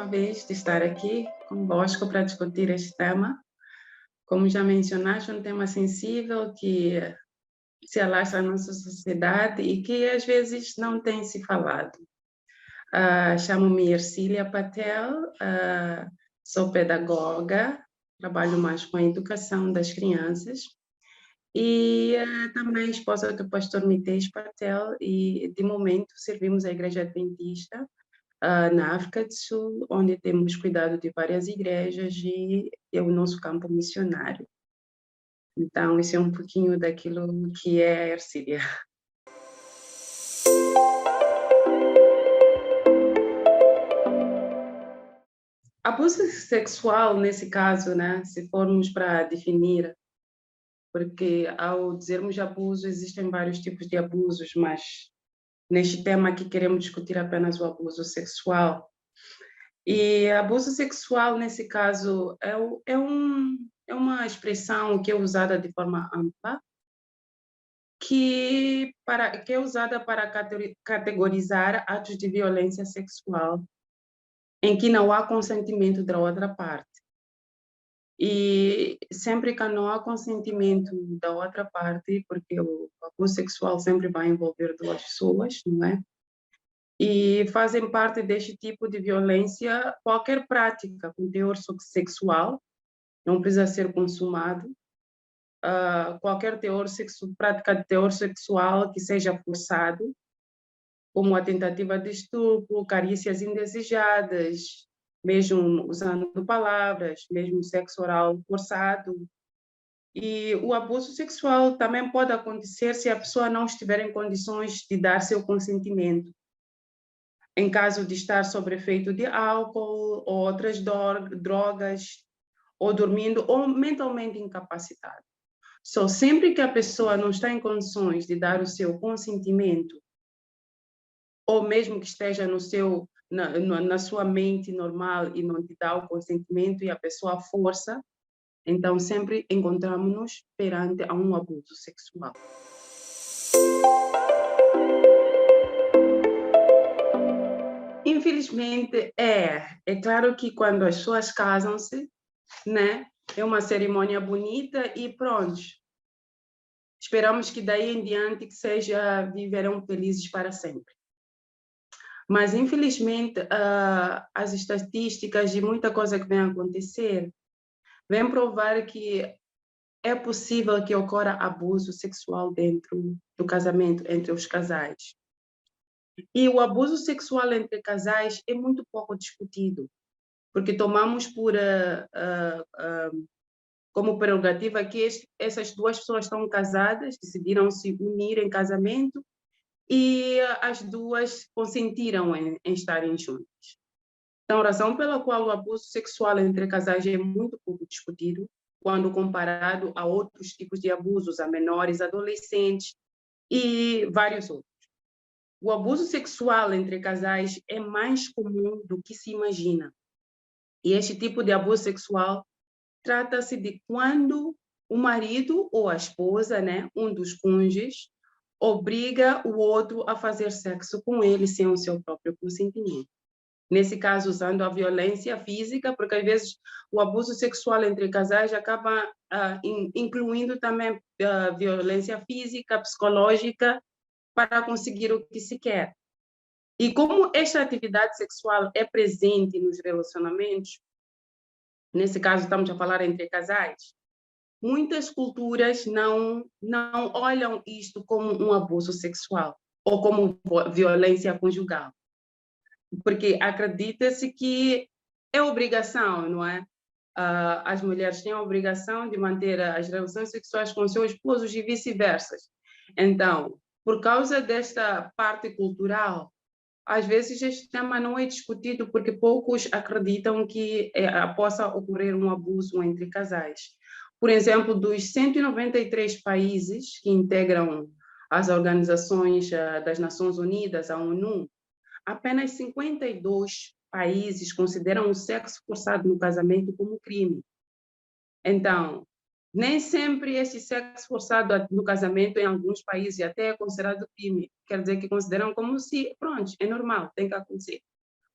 vez de estar aqui convosco para discutir este tema. Como já mencionaste, um tema sensível que se alastra na nossa sociedade e que às vezes não tem se falado. Chamo-me Ercília Patel, sou pedagoga, trabalho mais com a educação das crianças e também esposa do pastor Mitesh Patel e, de momento, servimos a Igreja Adventista na África do Sul, onde temos cuidado de várias igrejas e é o nosso campo missionário. Então, isso é um pouquinho daquilo que é a Ercília. Abuso sexual, nesse caso, né, se formos para definir, porque ao dizermos abuso, existem vários tipos de abusos, mas neste tema aqui queremos discutir apenas o abuso sexual. E abuso sexual, nesse caso, é uma expressão que é usada de forma ampla, que é usada para categorizar atos de violência sexual em que não há consentimento da outra parte. E sempre que não há consentimento da outra parte, porque o abuso sexual sempre vai envolver duas pessoas, não é? E fazem parte deste tipo de violência qualquer prática com teor sexual, não precisa ser consumado, qualquer prática de teor sexual que seja forçado, como a tentativa de estupro, carícias indesejadas, mesmo usando palavras, mesmo sexo oral forçado. E o abuso sexual também pode acontecer se a pessoa não estiver em condições de dar seu consentimento. Em caso de estar sob efeito de álcool ou outras drogas, ou dormindo, ou mentalmente incapacitado. Só sempre que a pessoa não está em condições de dar o seu consentimento, ou mesmo que esteja na sua mente normal e não te dá o consentimento e a pessoa força, então sempre encontramos-nos perante a um abuso sexual. Infelizmente, é claro que quando as pessoas casam-se, né, é uma cerimônia bonita e pronto. Esperamos que daí em diante viverão felizes para sempre. Mas, infelizmente, as estatísticas de muita coisa que vem acontecer vêm provar que é possível que ocorra abuso sexual dentro do casamento, entre os casais. E o abuso sexual entre casais é muito pouco discutido, porque tomamos como prerrogativa que essas duas pessoas estão casadas, decidiram se unir em casamento e as duas consentiram em estarem juntas. Então, a razão pela qual o abuso sexual entre casais é muito pouco discutido, quando comparado a outros tipos de abusos, a menores, adolescentes e vários outros. O abuso sexual entre casais é mais comum do que se imagina. E este tipo de abuso sexual trata-se de quando o marido ou a esposa, né, um dos cônjuges, obriga o outro a fazer sexo com ele sem o seu próprio consentimento. Nesse caso, usando a violência física, porque às vezes o abuso sexual entre casais acaba incluindo também violência física, psicológica, para conseguir o que se quer. E como esta atividade sexual é presente nos relacionamentos, nesse caso estamos a falar entre casais, muitas culturas não olham isto como um abuso sexual ou como violência conjugal, porque acredita-se que é obrigação, não é? As mulheres têm a obrigação de manter as relações sexuais com seus esposos e vice-versa. Então, por causa desta parte cultural, às vezes este tema não é discutido porque poucos acreditam que possa ocorrer um abuso entre casais. Por exemplo, dos 193 países que integram as organizações das Nações Unidas, a ONU, apenas 52 países consideram o sexo forçado no casamento como crime. Então, nem sempre esse sexo forçado no casamento, em alguns países, até é considerado crime. Quer dizer que consideram como se, pronto, é normal, tem que acontecer.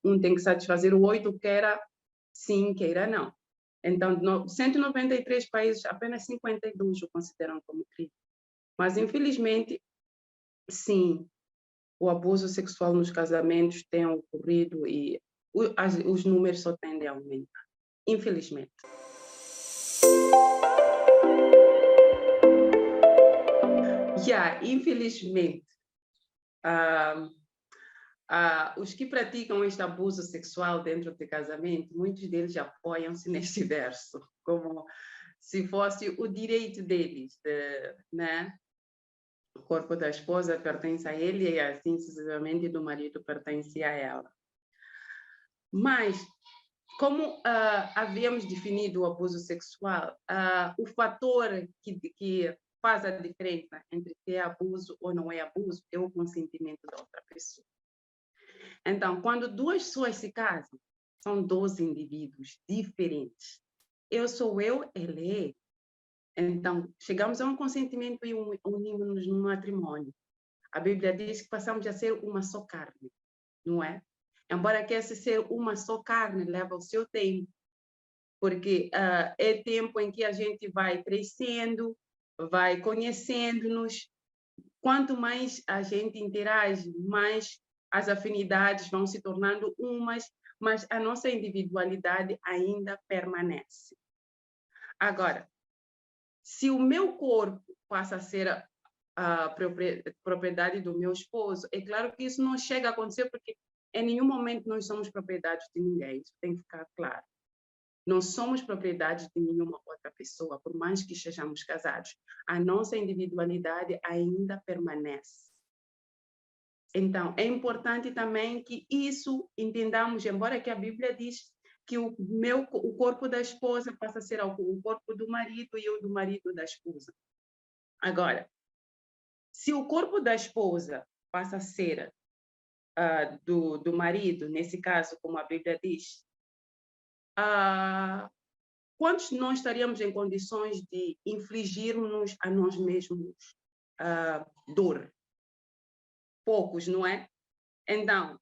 um tem que satisfazer o 8, queira sim, queira não. Então, 193 países, apenas 52 o consideram como crime. Mas, infelizmente, sim, o abuso sexual nos casamentos tem ocorrido e os números só tendem a aumentar, infelizmente. Infelizmente, os que praticam este abuso sexual dentro do casamento, muitos deles apoiam-se neste verso, como se fosse o direito deles, né? O corpo da esposa pertence a ele e assim sucessivamente do marido pertence a ela. Mas, como havíamos definido o abuso sexual, o fator que faz a diferença entre se é abuso ou não é abuso é o consentimento da outra pessoa. Então, quando duas pessoas se casam, são dois indivíduos diferentes. Eu sou eu, ele é. Então, chegamos a um consentimento e unimos-nos no matrimônio. A Bíblia diz que passamos a ser uma só carne, não é? Embora que esse ser uma só carne leva o seu tempo, porque é tempo em que a gente vai crescendo, vai conhecendo-nos. Quanto mais a gente interage, mais as afinidades vão se tornando umas, mas a nossa individualidade ainda permanece. Agora, se o meu corpo passa a ser a propriedade do meu esposo, é claro que isso não chega a acontecer porque em nenhum momento nós somos propriedade de ninguém, isso tem que ficar claro. Não somos propriedade de nenhuma outra pessoa, por mais que estejamos casados. A nossa individualidade ainda permanece. Então, é importante também que isso entendamos, embora que a Bíblia diz que o corpo da esposa passa a ser o corpo do marido e o do marido da esposa. Agora, se o corpo da esposa passa a ser do marido, nesse caso, como a Bíblia diz, quantos nós estaríamos em condições de infligirmos a nós mesmos dor? Poucos, não é? Então,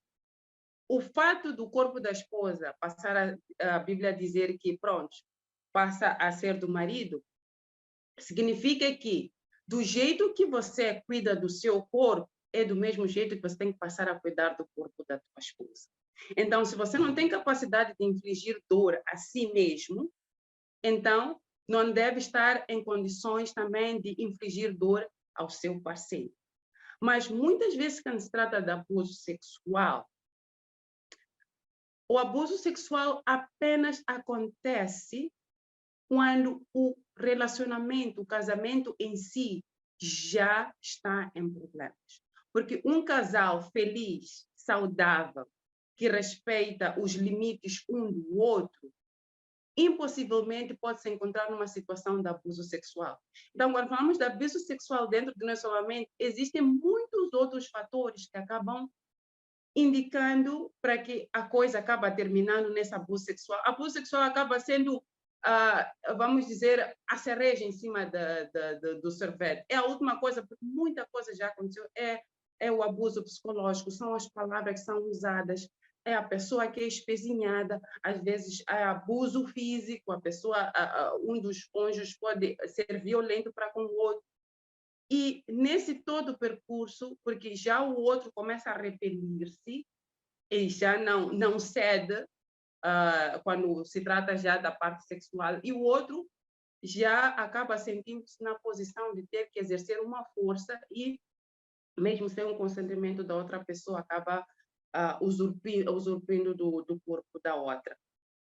o fato do corpo da esposa passar a Bíblia dizer que, pronto, passa a ser do marido, significa que, do jeito que você cuida do seu corpo, é do mesmo jeito que você tem que passar a cuidar do corpo da tua esposa. Então, se você não tem capacidade de infligir dor a si mesmo, então não deve estar em condições também de infligir dor ao seu parceiro. Mas muitas vezes, quando se trata de abuso sexual, o abuso sexual apenas acontece quando o relacionamento, o casamento em si, já está em problemas. Porque um casal feliz, saudável, que respeita os limites um do outro, impossivelmente pode se encontrar numa situação de abuso sexual. Então, quando falamos de abuso sexual dentro do nosso relacionamento, existem muitos outros fatores que acabam indicando para que a coisa acaba terminando nesse abuso sexual. Abuso sexual acaba sendo, vamos dizer, a cereja em cima do sorvete. É a última coisa, porque muita coisa já aconteceu. É o abuso psicológico, são as palavras que são usadas, é a pessoa que é espezinhada, às vezes é abuso físico, a pessoa, um dos cônjuges pode ser violento para com o outro. E nesse todo o percurso, porque já o outro começa a repelir-se e já não cede quando se trata já da parte sexual, e o outro já acaba sentindo-se na posição de ter que exercer uma força e, mesmo sem o consentimento da outra pessoa, acaba usurpando do corpo da outra.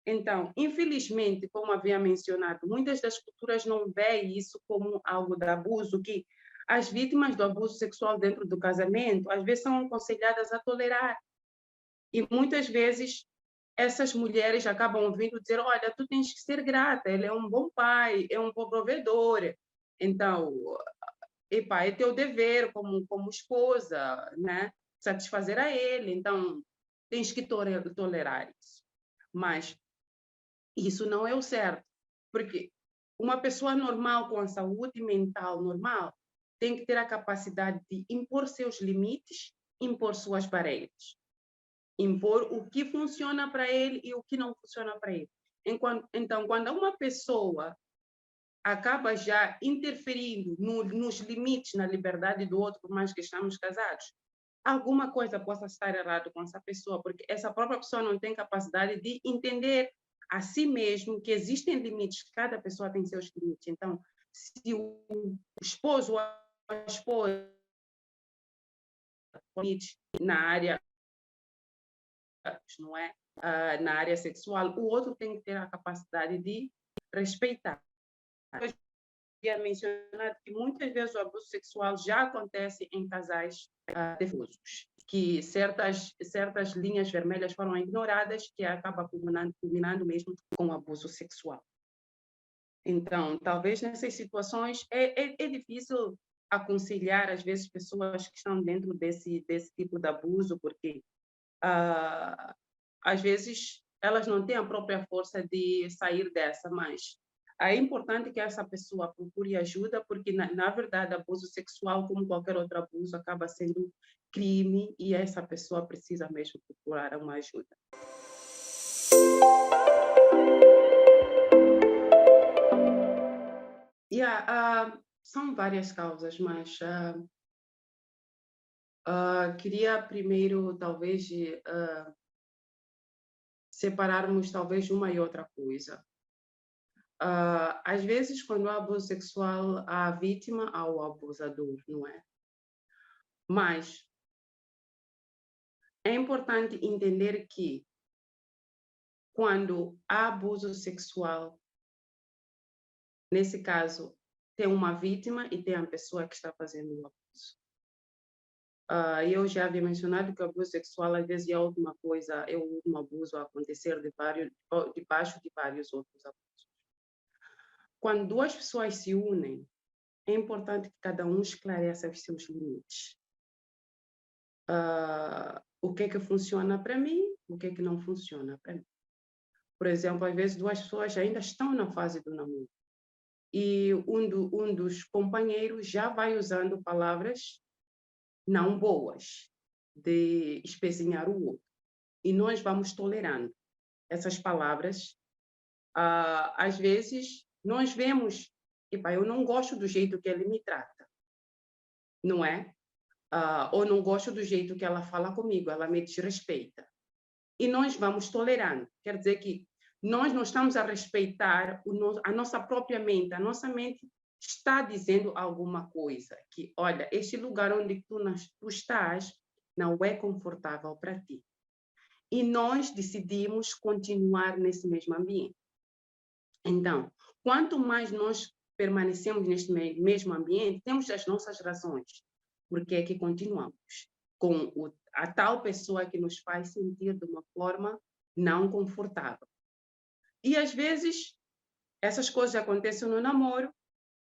Então, infelizmente, como havia mencionado, muitas das culturas não veem isso como algo de abuso, que as vítimas do abuso sexual dentro do casamento, às vezes são aconselhadas a tolerar. E muitas vezes essas mulheres acabam vindo dizer, olha, tu tens que ser grata, ele é um bom pai, é um bom provedor. Então, epa, é teu dever como esposa, né? Satisfazer a ele. Então, tens que tolerar isso. Mas isso não é o certo, porque uma pessoa normal, com a saúde mental normal, tem que ter a capacidade de impor seus limites, impor suas barreiras. impor o que funciona para ele e o que não funciona para ele. Então, quando uma pessoa acaba já interferindo nos limites, na liberdade do outro, por mais que estamos casados, alguma coisa possa estar errado com essa pessoa, porque essa própria pessoa não tem capacidade de entender a si mesmo que existem limites, cada pessoa tem seus limites. Então, se o esposo ou a esposa limites na área, não é? Na área sexual, o outro tem que ter a capacidade de respeitar. Eu ia mencionar que muitas vezes o abuso sexual já acontece em casais defusos, que certas linhas vermelhas foram ignoradas, que acaba culminando mesmo com o abuso sexual. Então, talvez nessas situações é difícil aconselhar, às vezes, pessoas que estão dentro desse tipo de abuso, porque às vezes elas não têm a própria força de sair dessa, mas é importante que essa pessoa procure ajuda, porque, na verdade, abuso sexual, como qualquer outro abuso, acaba sendo crime e essa pessoa precisa mesmo procurar uma ajuda. São várias causas, mas queria primeiro, talvez, separarmos talvez uma e outra coisa. Às vezes, quando há abuso sexual, há a vítima, há o abusador, não é? Mas é importante entender que quando há abuso sexual, nesse caso, tem uma vítima e tem a pessoa que está fazendo o abuso. Eu já havia mencionado que o abuso sexual, às vezes, é a última coisa, é o último abuso a acontecer debaixo de vários outros abusos. Quando duas pessoas se unem, é importante que cada um esclareça os seus limites. O que é que funciona para mim, o que é que não funciona para mim. Por exemplo, às vezes duas pessoas ainda estão na fase do namoro e um dos companheiros já vai usando palavras não boas, de espezinhar o outro. E nós vamos tolerando essas palavras. Às vezes, nós vemos, eu não gosto do jeito que ele me trata, não é? Ou não gosto do jeito que ela fala comigo, ela me desrespeita. E nós vamos tolerando. Quer dizer que nós não estamos a respeitar a nossa própria mente. A nossa mente está dizendo alguma coisa, que, olha, este lugar onde tu estás não é confortável para ti. E nós decidimos continuar nesse mesmo ambiente. Então, quanto mais nós permanecemos neste mesmo ambiente, temos as nossas razões. Por que é que continuamos com a tal pessoa que nos faz sentir de uma forma não confortável? E, às vezes, essas coisas acontecem no namoro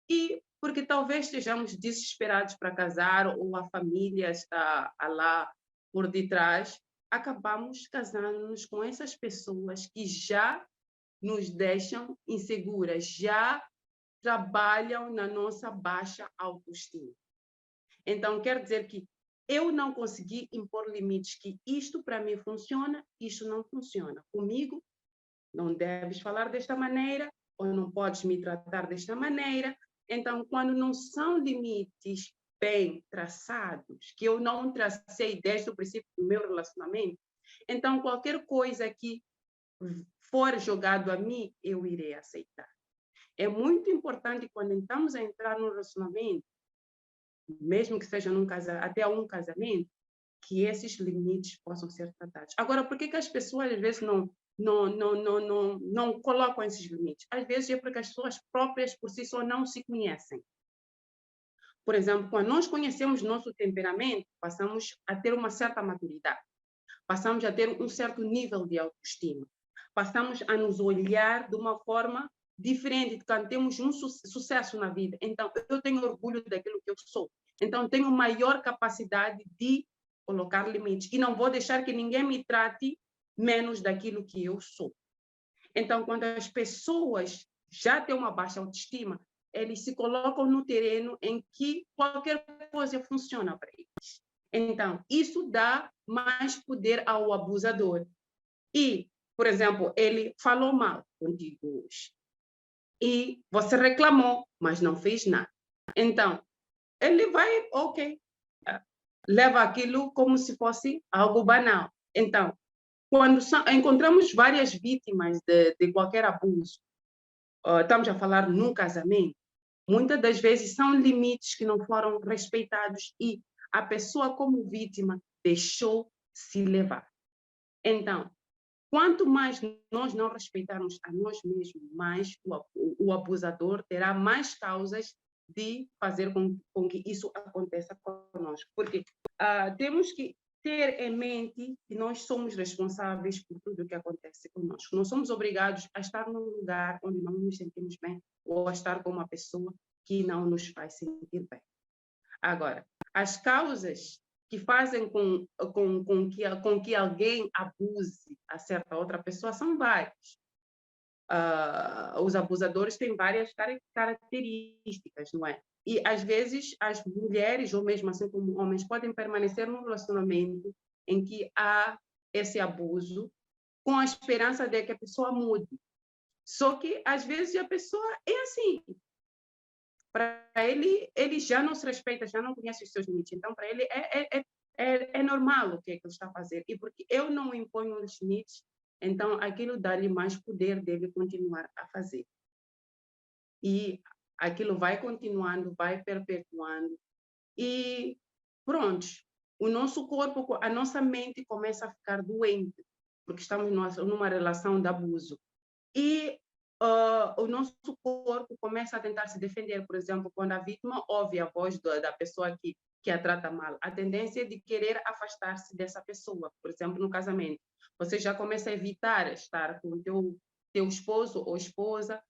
e porque talvez estejamos desesperados para casar ou a família está lá por detrás, acabamos casando-nos com essas pessoas que já nos deixam inseguras, já trabalham na nossa baixa autoestima. Então, quer dizer que eu não consegui impor limites, que isto para mim funciona, isto não funciona. Comigo, não deves falar desta maneira, ou não podes me tratar desta maneira. Então, quando não são limites bem traçados, que eu não tracei desde o princípio do meu relacionamento, então qualquer coisa que for jogado a mim, eu irei aceitar. É muito importante quando estamos a entrar no relacionamento, mesmo que seja até um casamento, que esses limites possam ser tratados. Agora, por que as pessoas às vezes não colocam esses limites? Às vezes é porque as pessoas próprias por si só não se conhecem. Por exemplo, quando nós conhecemos nosso temperamento, passamos a ter uma certa maturidade, passamos a ter um certo nível de autoestima, passamos a nos olhar de uma forma diferente quando temos um sucesso na vida. Então, eu tenho orgulho daquilo que eu sou. Então, tenho maior capacidade de colocar limites e não vou deixar que ninguém me trate menos daquilo que eu sou. Então, quando as pessoas já têm uma baixa autoestima, eles se colocam no terreno em que qualquer coisa funciona para eles. Então, isso dá mais poder ao abusador. E, por exemplo, ele falou mal contigo hoje. E você reclamou, mas não fez nada. Então, ele vai, ok, leva aquilo como se fosse algo banal. Então, quando encontramos várias vítimas de qualquer abuso, estamos a falar num casamento, muitas das vezes são limites que não foram respeitados e a pessoa, como vítima, deixou se levar. Então, quanto mais nós não respeitarmos a nós mesmos, mais o abusador terá mais causas de fazer com que isso aconteça conosco. Porque temos que ter em mente que nós somos responsáveis por tudo o que acontece conosco. Não somos obrigados a estar num lugar onde não nos sentimos bem ou a estar com uma pessoa que não nos faz sentir bem. Agora, as causas que fazem com que alguém abuse a certa outra pessoa são várias. Os abusadores têm várias características, não é? E, às vezes, as mulheres, ou mesmo assim como homens, podem permanecer num relacionamento em que há esse abuso com a esperança de que a pessoa mude. Só que, às vezes, a pessoa é assim. Para ele já não se respeita, já não conhece os seus limites. Então, para ele, é normal o que ele está a fazer. E porque eu não imponho os limites, então aquilo dá-lhe mais poder dele continuar a fazer. E aquilo vai continuando, vai perpetuando. E pronto, o nosso corpo, a nossa mente começa a ficar doente, porque estamos numa relação de abuso. E o nosso corpo começa a tentar se defender. Por exemplo, quando a vítima ouve a voz da pessoa que a trata mal, a tendência é de querer afastar-se dessa pessoa. Por exemplo, no casamento, você já começa a evitar estar com o teu esposo ou esposa,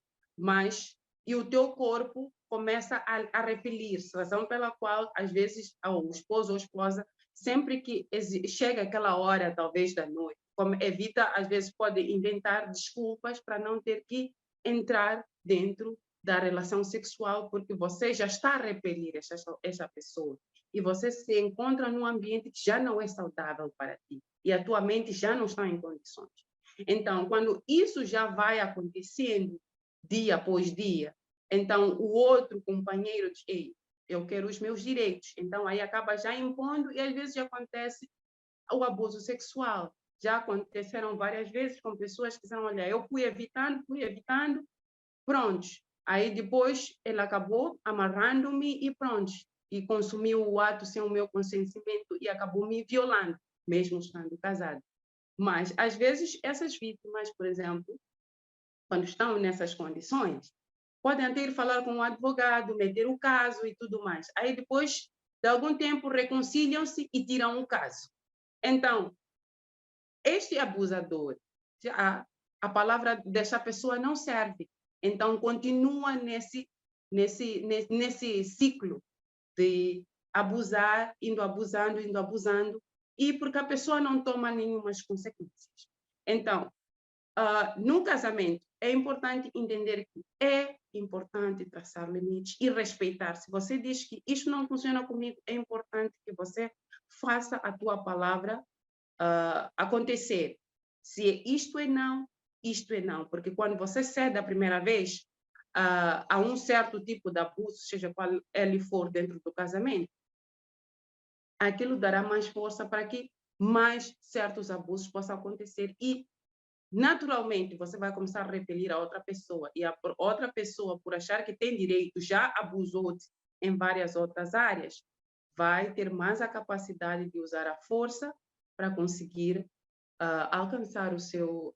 e o teu corpo começa a repelir-se, razão pela qual, às vezes, o esposo ou a esposa, sempre que chega aquela hora, talvez, da noite, como evita, às vezes pode inventar desculpas para não ter que entrar dentro da relação sexual, porque você já está a repelir essa pessoa e você se encontra num ambiente que já não é saudável para ti e a tua mente já não está em condições. Então, quando isso já vai acontecendo dia após dia, então o outro companheiro diz, ei, eu quero os meus direitos. Então, aí acaba já impondo e às vezes já acontece o abuso sexual. Já aconteceram várias vezes com pessoas que disseram, olha, eu fui evitando, pronto. Aí depois ele acabou amarrando-me e pronto. E consumiu o ato sem o meu consentimento e acabou me violando, mesmo estando casado. Mas, às vezes, essas vítimas, por exemplo, quando estão nessas condições, podem até ir falar com um advogado, meter o caso e tudo mais. Aí depois de algum tempo reconciliam-se e tiram o caso. Então, este abusador, a palavra dessa pessoa não serve. Então, continua nesse ciclo de abusar, indo abusando, e porque a pessoa não toma nenhuma consequências. Então, no casamento, é importante entender que é importante traçar limites e respeitar. Se você diz que isto não funciona comigo, é importante que você faça a tua palavra acontecer. Se isto é não, porque quando você cede a primeira vez a um certo tipo de abuso, seja qual ele for dentro do casamento, aquilo dará mais força para que mais certos abusos possam acontecer e naturalmente você vai começar a repelir a outra pessoa e a outra pessoa, por achar que tem direito, já abusou em várias outras áreas, vai ter mais a capacidade de usar a força para conseguir alcançar o seu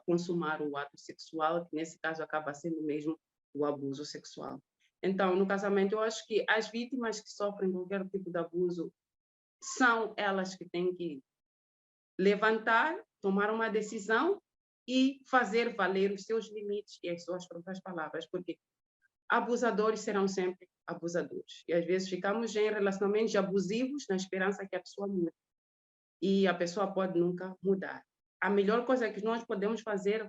consumar o ato sexual, que nesse caso acaba sendo mesmo o abuso sexual. Então, no casamento, eu acho que as vítimas que sofrem qualquer tipo de abuso são elas que têm que levantar, tomar uma decisão e fazer valer os seus limites e as suas próprias palavras, porque abusadores serão sempre abusadores. E às vezes ficamos em relacionamentos abusivos na esperança que a pessoa mude. E a pessoa pode nunca mudar. A melhor coisa que nós podemos fazer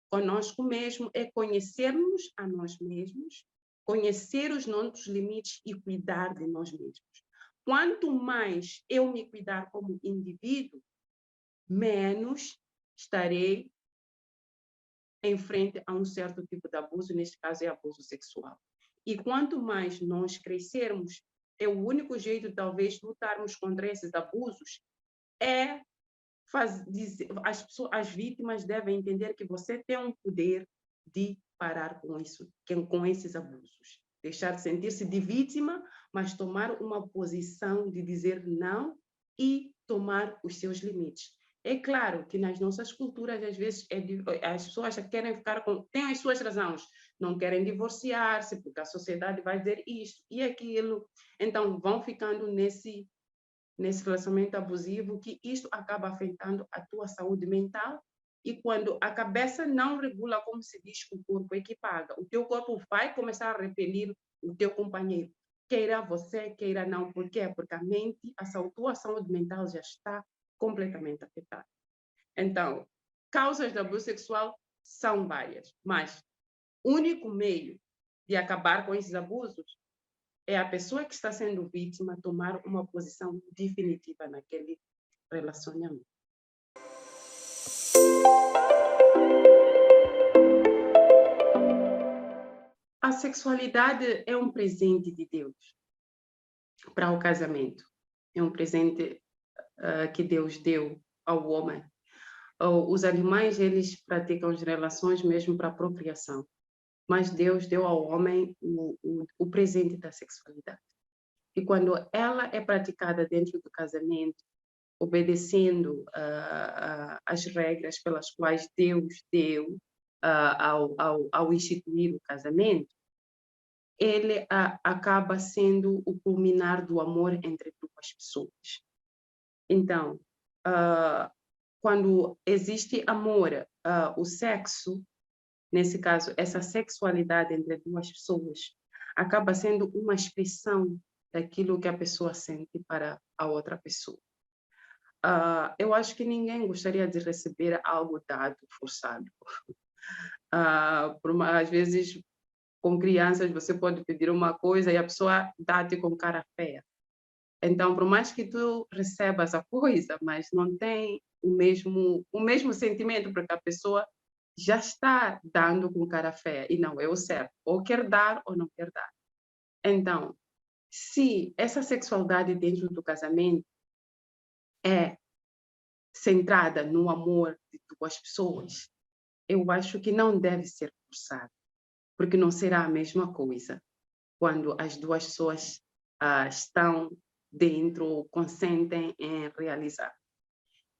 conosco mesmo é conhecermos a nós mesmos, conhecer os nossos limites e cuidar de nós mesmos. quanto mais eu me cuidar como indivíduo, menos estarei em frente a um certo tipo de abuso, neste caso é abuso sexual. E quanto mais nós crescermos, é o único jeito, talvez, de lutarmos contra esses abusos é as vítimas devem entender que você tem um poder de parar com isso, com esses abusos. Deixar de sentir-se de vítima, mas tomar uma posição de dizer não e tomar os seus limites. É claro que nas nossas culturas, às vezes, as pessoas querem têm as suas razões, não querem divorciar-se, porque a sociedade vai dizer isto e aquilo. Então, vão ficando nesse relacionamento abusivo, que isto acaba afetando a tua saúde mental. E quando a cabeça não regula, como se diz, o corpo é que paga. O teu corpo vai começar a repelir o teu companheiro, queira você, queira não. Por quê? Porque a mente, tua saúde mental já está completamente afetada. Então, causas de abuso sexual são várias, mas o único meio de acabar com esses abusos é a pessoa que está sendo vítima tomar uma posição definitiva naquele relacionamento. A sexualidade é um presente de Deus para o casamento. É um presente que Deus deu ao homem. Os animais, eles praticam as relações mesmo para a procriação, mas Deus deu ao homem o presente da sexualidade. E quando ela é praticada dentro do casamento, obedecendo as regras pelas quais Deus deu ao instituir o casamento, ele acaba sendo o culminar do amor entre duas pessoas. Então, quando existe amor, o sexo, nesse caso, essa sexualidade entre duas pessoas, acaba sendo uma expressão daquilo que a pessoa sente para a outra pessoa. Eu acho que ninguém gostaria de receber algo dado forçado. Às vezes, com crianças, você pode pedir uma coisa e a pessoa dá-te com cara feia. Então, por mais que tu recebas a coisa, mas não tem o mesmo sentimento, porque a pessoa já está dando com cara feia e não é o certo. Ou quer dar ou não quer dar. Então, se essa sexualidade dentro do casamento é centrada no amor de duas pessoas, eu acho que não deve ser forçado, porque não será a mesma coisa quando as duas pessoas estão dentro ou consentem em realizar.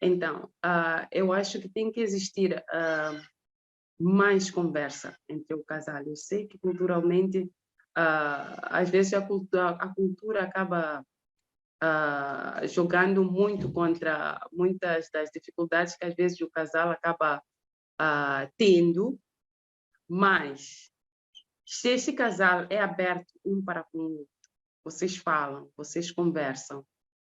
Então, eu acho que tem que existir mais conversa entre o casal. Eu sei que culturalmente, às vezes a cultura acaba jogando muito contra muitas das dificuldades que às vezes o casal acaba tendo, mas se esse casal é aberto um para com o outro, vocês falam, vocês conversam,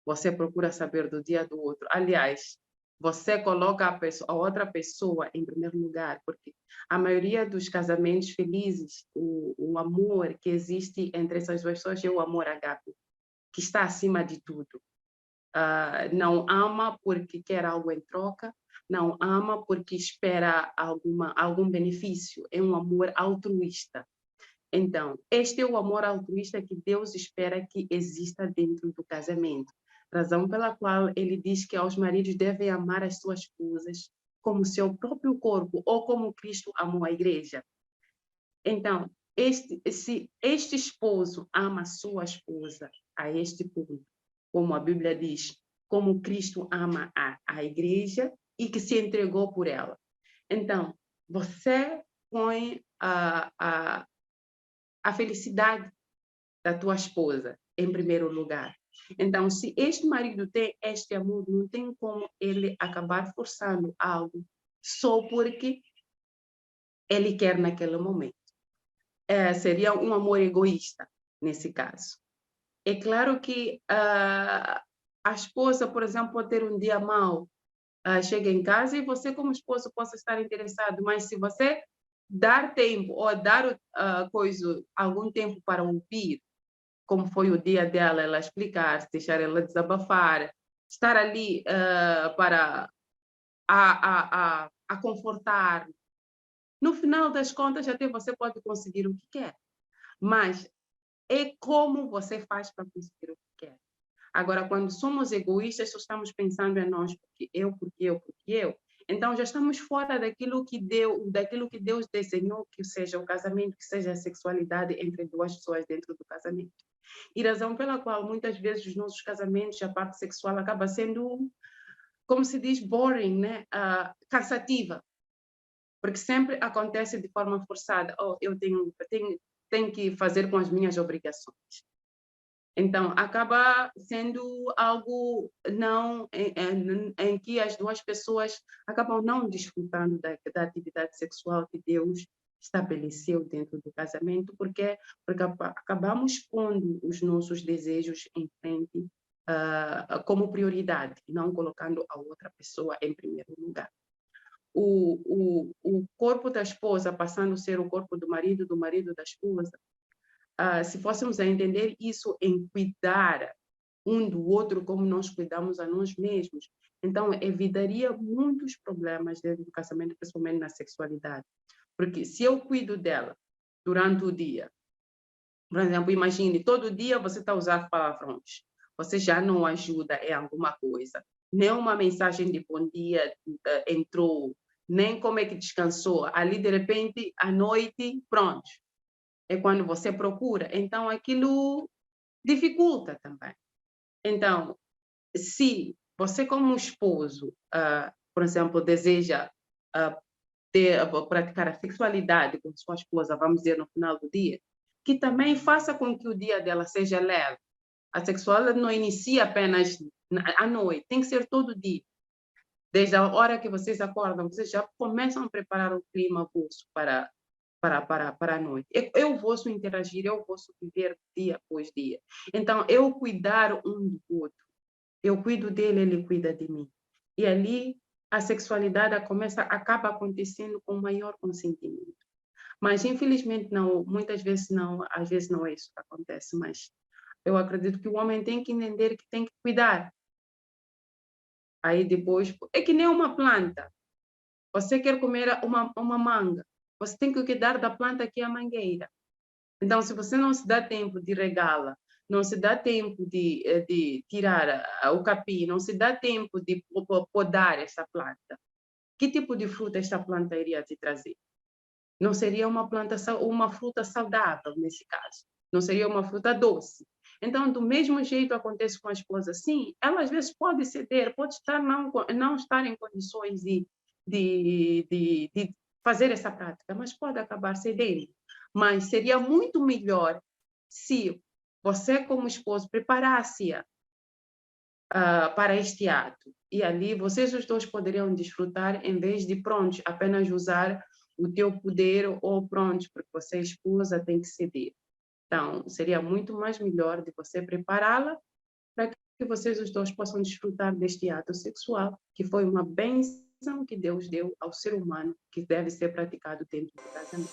você procura saber do dia do outro. Aliás, você coloca a outra pessoa em primeiro lugar, porque a maioria dos casamentos felizes, o amor que existe entre essas duas pessoas é o amor ágape, que está acima de tudo. Não ama porque quer algo em troca, não ama porque espera algum benefício, é um amor altruísta. Então, este é o amor altruísta que Deus espera que exista dentro do casamento, razão pela qual ele diz que os maridos devem amar as suas esposas como seu próprio corpo, ou como Cristo amou a igreja. Então, se este esposo ama sua esposa a este ponto, como a Bíblia diz, como Cristo ama a igreja e que se entregou por ela. Então, você põe a felicidade da tua esposa em primeiro lugar. Então, se este marido tem este amor, não tem como ele acabar forçando algo só porque ele quer naquele momento. Seria um amor egoísta, nesse caso. É claro que a esposa, por exemplo, pode ter um dia mau, chega em casa e você, como esposo, possa estar interessado, mas se você dar tempo ou dar algum tempo para ouvir, como foi o dia dela, ela explicar, deixar ela desabafar, estar ali para a confortar. No final das contas, até você pode conseguir o que quer, mas é como você faz para conseguir o que quer. Agora, quando somos egoístas, só estamos pensando em nós, porque eu. Então, já estamos fora daquilo que Deus desenhou, que seja o casamento, que seja a sexualidade entre duas pessoas dentro do casamento. E razão pela qual, muitas vezes, os nossos casamentos, a parte sexual acaba sendo, como se diz, boring, né? Cansativa. Porque sempre acontece de forma forçada. Oh, eu tenho que fazer com as minhas obrigações. Então, acaba sendo algo não em que as duas pessoas acabam não desfrutando da atividade sexual que Deus estabeleceu dentro do casamento, porque acabamos pondo os nossos desejos em frente como prioridade, não colocando a outra pessoa em primeiro lugar. O corpo da esposa passando a ser o corpo do marido da esposa, se fôssemos a entender isso em cuidar um do outro como nós cuidamos a nós mesmos, então evitaria muitos problemas dentro do casamento, principalmente na sexualidade. Porque se eu cuido dela durante o dia, por exemplo, imagine, todo dia você está a usar palavrões, você já não ajuda em alguma coisa, nem uma mensagem de bom dia entrou, nem como é que descansou, ali de repente, à noite, pronto, é quando você procura. Então, aquilo dificulta também. Então, se você como esposo, por exemplo, deseja praticar a sexualidade com sua esposa, vamos dizer, no final do dia, que também faça com que o dia dela seja leve. A sexualidade não inicia apenas à noite, tem que ser todo dia. Desde a hora que vocês acordam, vocês já começam a preparar o clima para a noite. Eu vou interagir, eu vou viver dia após dia. Então, eu cuidar um do outro. Eu cuido dele, ele cuida de mim. E ali, a sexualidade acaba acontecendo com maior consentimento. Mas, infelizmente, não, muitas vezes não, às vezes não é isso que acontece, mas eu acredito que o homem tem que entender que tem que cuidar. Aí depois, é que nem uma planta. Você quer comer uma manga, você tem que cuidar da planta que é a mangueira. Então, se você não se dá tempo de regá-la, não se dá tempo de tirar o capim, não se dá tempo de podar essa planta, que tipo de fruta esta planta iria te trazer? Não seria uma fruta saudável nesse caso, não seria uma fruta doce. Então, do mesmo jeito acontece com a esposa, sim, ela às vezes pode ceder, pode não estar em condições de fazer essa prática, mas pode acabar cedendo. Mas seria muito melhor se você, como esposo, preparasse-a para este ato. E ali vocês os dois poderiam desfrutar, em vez de, pronto, apenas usar o teu poder ou pronto, porque você é esposa, tem que ceder. Então, seria muito mais melhor de você prepará-la para que vocês os dois possam desfrutar deste ato sexual, que foi uma bênção que Deus deu ao ser humano, que deve ser praticado dentro do casamento.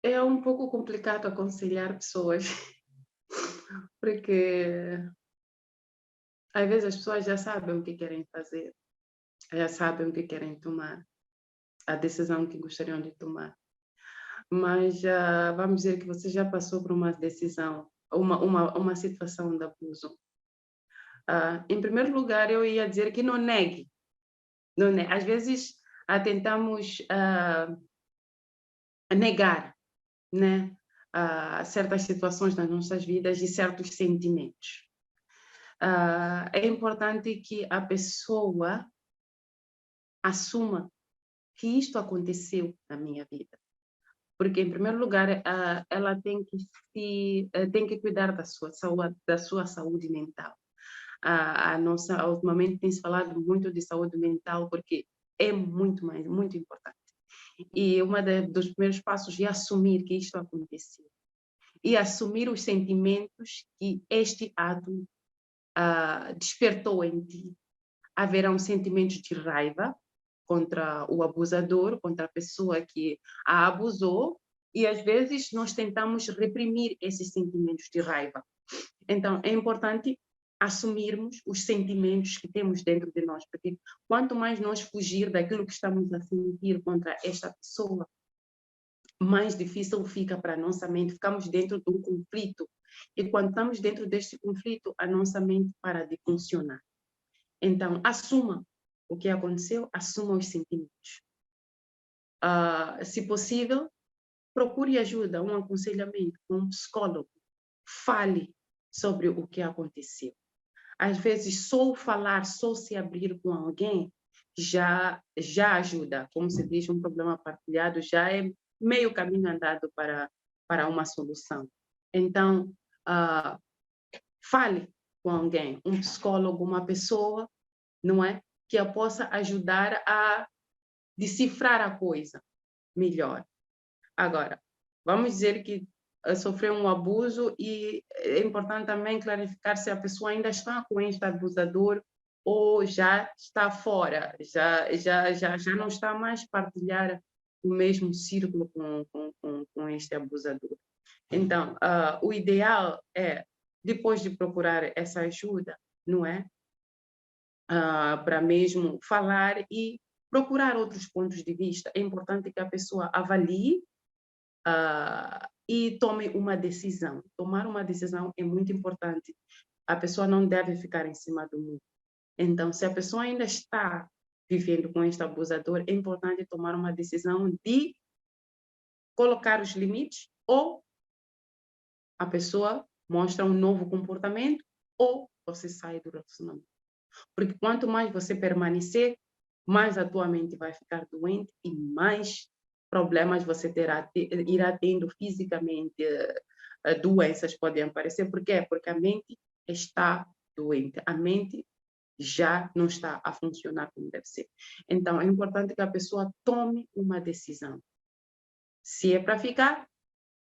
É um pouco complicado aconselhar pessoas, porque às vezes as pessoas já sabem o que querem fazer, já sabem o que querem tomar, a decisão que gostariam de tomar. Mas vamos dizer que você já passou por uma decisão, uma situação de abuso. Em primeiro lugar, eu ia dizer que não negue. Não negue. Às vezes, tentamos negar, né? Certas situações nas nossas vidas e certos sentimentos. É importante que a pessoa assuma que isto aconteceu na minha vida. Porque, em primeiro lugar, ela tem que cuidar da sua saúde mental. Ultimamente tem-se falado muito de saúde mental, porque é muito importante. E dos primeiros passos é assumir que isto aconteceu. E assumir os sentimentos que este ato despertou em ti. Haverão sentimentos de raiva, contra o abusador, contra a pessoa que a abusou, e às vezes nós tentamos reprimir esses sentimentos de raiva. Então, é importante assumirmos os sentimentos que temos dentro de nós, porque quanto mais nós fugir daquilo que estamos a sentir contra esta pessoa, mais difícil fica para a nossa mente, ficamos dentro de um conflito. E quando estamos dentro deste conflito, a nossa mente para de funcionar. Então, assuma o que aconteceu, assuma os sentimentos. Se possível, procure ajuda, um aconselhamento com um psicólogo. Fale sobre o que aconteceu. Às vezes, só falar, só se abrir com alguém, já ajuda. Como se diz, um problema partilhado já é meio caminho andado para uma solução. Então, fale com alguém, um psicólogo, uma pessoa, não é? Que a possa ajudar a decifrar a coisa melhor. Agora, vamos dizer que sofreu um abuso e é importante também clarificar se a pessoa ainda está com este abusador ou já está fora, já não está mais partilhar o mesmo círculo com este abusador. Então, o ideal é, depois de procurar essa ajuda, não é? Para mesmo falar e procurar outros pontos de vista. É importante que a pessoa avalie e tome uma decisão. Tomar uma decisão é muito importante. A pessoa não deve ficar em cima do muro. Então, se a pessoa ainda está vivendo com este abusador, é importante tomar uma decisão de colocar os limites, ou a pessoa mostra um novo comportamento, ou você sai do relacionamento. Porque quanto mais você permanecer, mais a tua mente vai ficar doente e mais problemas você irá tendo fisicamente, doenças podem aparecer. Por quê? Porque a mente está doente, a mente já não está a funcionar como deve ser. Então, é importante que a pessoa tome uma decisão, se é para ficar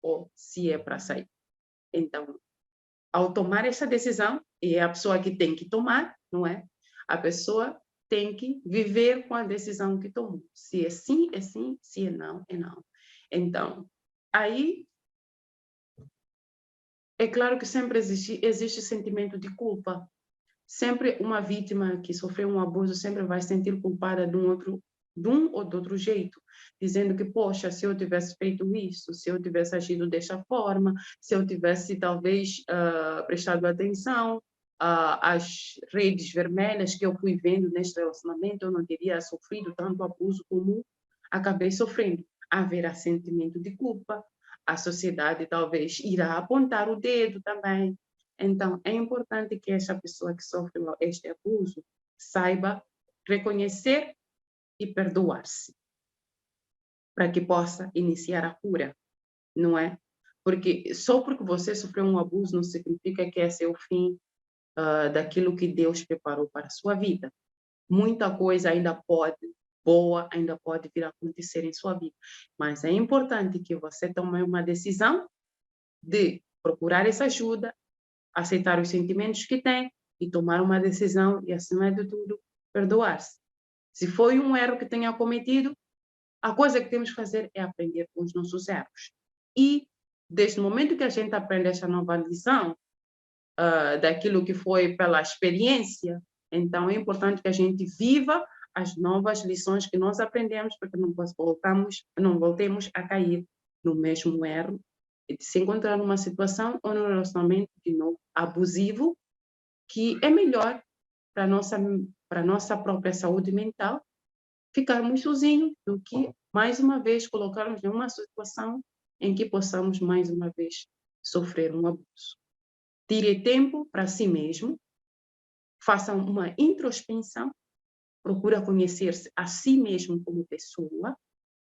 ou se é para sair. Então, ao tomar essa decisão, e é a pessoa que tem que tomar, não é? A pessoa tem que viver com a decisão que tomou. Se é sim, é sim. Se é não, é não. Então, aí, é claro que sempre existe sentimento de culpa. Sempre uma vítima que sofreu um abuso sempre vai se sentir culpada de um ou de outro jeito, dizendo que, poxa, se eu tivesse feito isso, se eu tivesse agido desta forma, se eu tivesse talvez prestado atenção às redes vermelhas que eu fui vendo neste relacionamento, eu não teria sofrido tanto abuso como acabei sofrendo. Haverá sentimento de culpa, a sociedade talvez irá apontar o dedo também. Então, é importante que essa pessoa que sofre este abuso saiba reconhecer e perdoar-se, para que possa iniciar a cura, não é? Porque só porque você sofreu um abuso não significa que esse é o fim daquilo que Deus preparou para a sua vida. Muita coisa boa ainda pode vir a acontecer em sua vida, mas é importante que você tome uma decisão de procurar essa ajuda, aceitar os sentimentos que tem e tomar uma decisão e, acima de tudo, perdoar-se. Se foi um erro que tenha cometido, a coisa que temos que fazer é aprender com os nossos erros. E, desde o momento que a gente aprende essa nova lição, daquilo que foi pela experiência, então é importante que a gente viva as novas lições que nós aprendemos, para que não voltemos a cair no mesmo erro de se encontrar numa situação ou num relacionamento de novo abusivo, que é melhor para a nossa própria saúde mental ficarmos sozinhos do que, mais uma vez, colocarmos em uma situação em que possamos, mais uma vez, sofrer um abuso. Tire tempo para si mesmo, faça uma introspecção, procura conhecer-se a si mesmo como pessoa,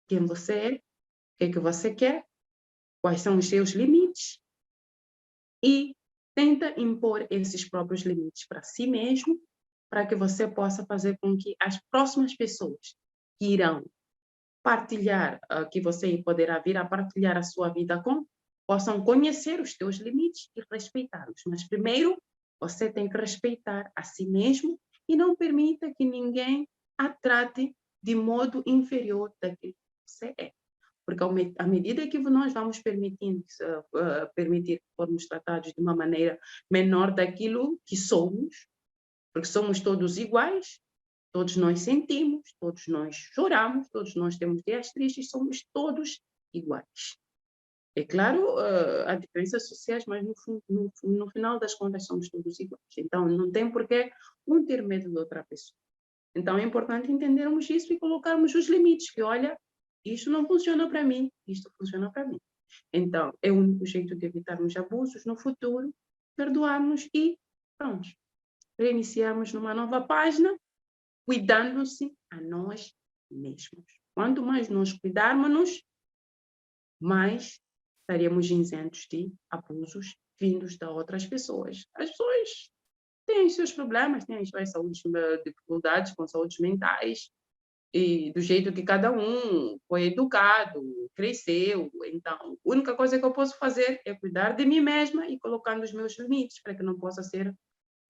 quem você é, o que é que você quer, quais são os seus limites, e tenta impor esses próprios limites para si mesmo, para que você possa fazer com que as próximas pessoas que irão partilhar, que você poderá vir a partilhar a sua vida com, possam conhecer os teus limites e respeitá-los. Mas primeiro, você tem que respeitar a si mesmo e não permita que ninguém a trate de modo inferior daquilo que você é. Porque à medida que nós vamos permitir que formos tratados de uma maneira menor daquilo que somos, porque somos todos iguais, todos nós sentimos, todos nós choramos, todos nós temos dias tristes, somos todos iguais. É claro, há diferenças sociais, mas no final das contas somos todos iguais. Então, não tem por que um ter medo de outra pessoa. Então, é importante entendermos isso e colocarmos os limites, que olha, isto não funciona para mim, isto funciona para mim. Então, é o único jeito de evitarmos abusos no futuro, perdoarmos e, pronto, reiniciarmos numa nova página, cuidando-se a nós mesmos. Quanto mais nós cuidarmos, mais estaremos isentos de abusos vindos de outras pessoas. As pessoas têm seus problemas, têm as suas dificuldades com saúdes mentais, e do jeito que cada um foi educado, cresceu. Então, a única coisa que eu posso fazer é cuidar de mim mesma e colocando os meus limites para que não possa ser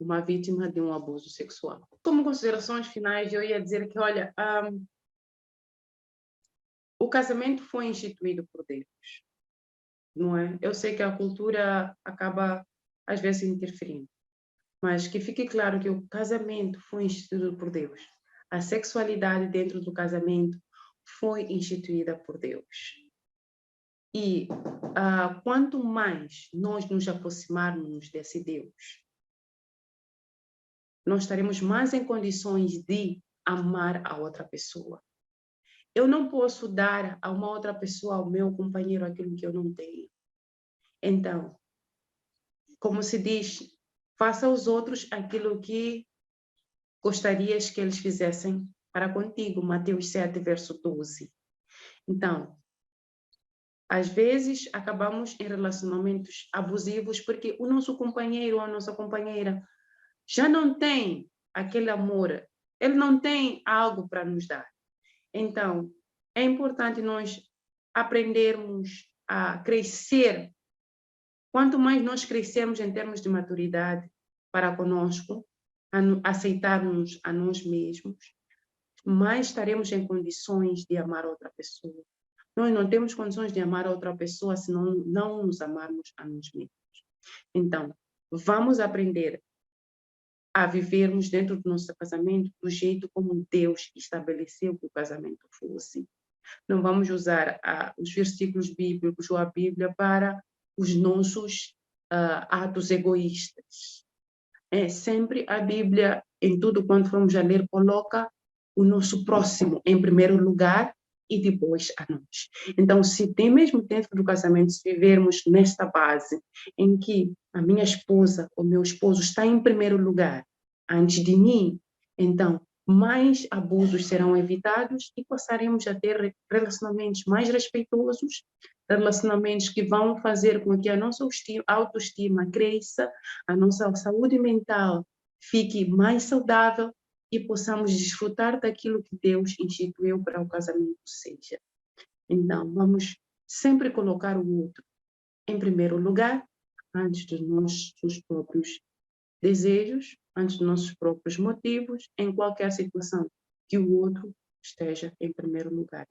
uma vítima de um abuso sexual. Como considerações finais, eu ia dizer que, olha, o casamento foi instituído por Deus, não é? Eu sei que a cultura acaba, às vezes, interferindo, mas que fique claro que o casamento foi instituído por Deus. A sexualidade dentro do casamento foi instituída por Deus. E quanto mais nós nos aproximarmos desse Deus, nós estaremos mais em condições de amar a outra pessoa. Eu não posso dar a uma outra pessoa, ao meu companheiro, aquilo que eu não tenho. Então, como se diz, faça aos outros aquilo que gostarias que eles fizessem para contigo. Mateus 7, verso 12. Então, às vezes, acabamos em relacionamentos abusivos porque o nosso companheiro ou a nossa companheira já não tem aquele amor, ele não tem algo para nos dar. Então, é importante nós aprendermos a crescer. Quanto mais nós crescermos em termos de maturidade para conosco, aceitarmos a nós mesmos, mais estaremos em condições de amar outra pessoa. Nós não temos condições de amar outra pessoa se não nos amarmos a nós mesmos. Então, vamos aprender a vivermos dentro do nosso casamento do jeito como Deus estabeleceu que o casamento fosse. Não vamos usar os versículos bíblicos ou a Bíblia para os nossos atos egoístas. Sempre a Bíblia, em tudo quanto formos a ler, coloca o nosso próximo em primeiro lugar e depois a nós. Então, se tem mesmo dentro do casamento, se vivermos nesta base, em que a minha esposa ou meu esposo está em primeiro lugar, antes de mim, então, mais abusos serão evitados e passaremos a ter relacionamentos mais respeitosos, relacionamentos que vão fazer com que a nossa autoestima cresça, a nossa saúde mental fique mais saudável e possamos desfrutar daquilo que Deus instituiu para o casamento seja. Então, vamos sempre colocar o outro em primeiro lugar, antes dos nossos próprios desejos, antes dos nossos próprios motivos, em qualquer situação que o outro esteja em primeiro lugar.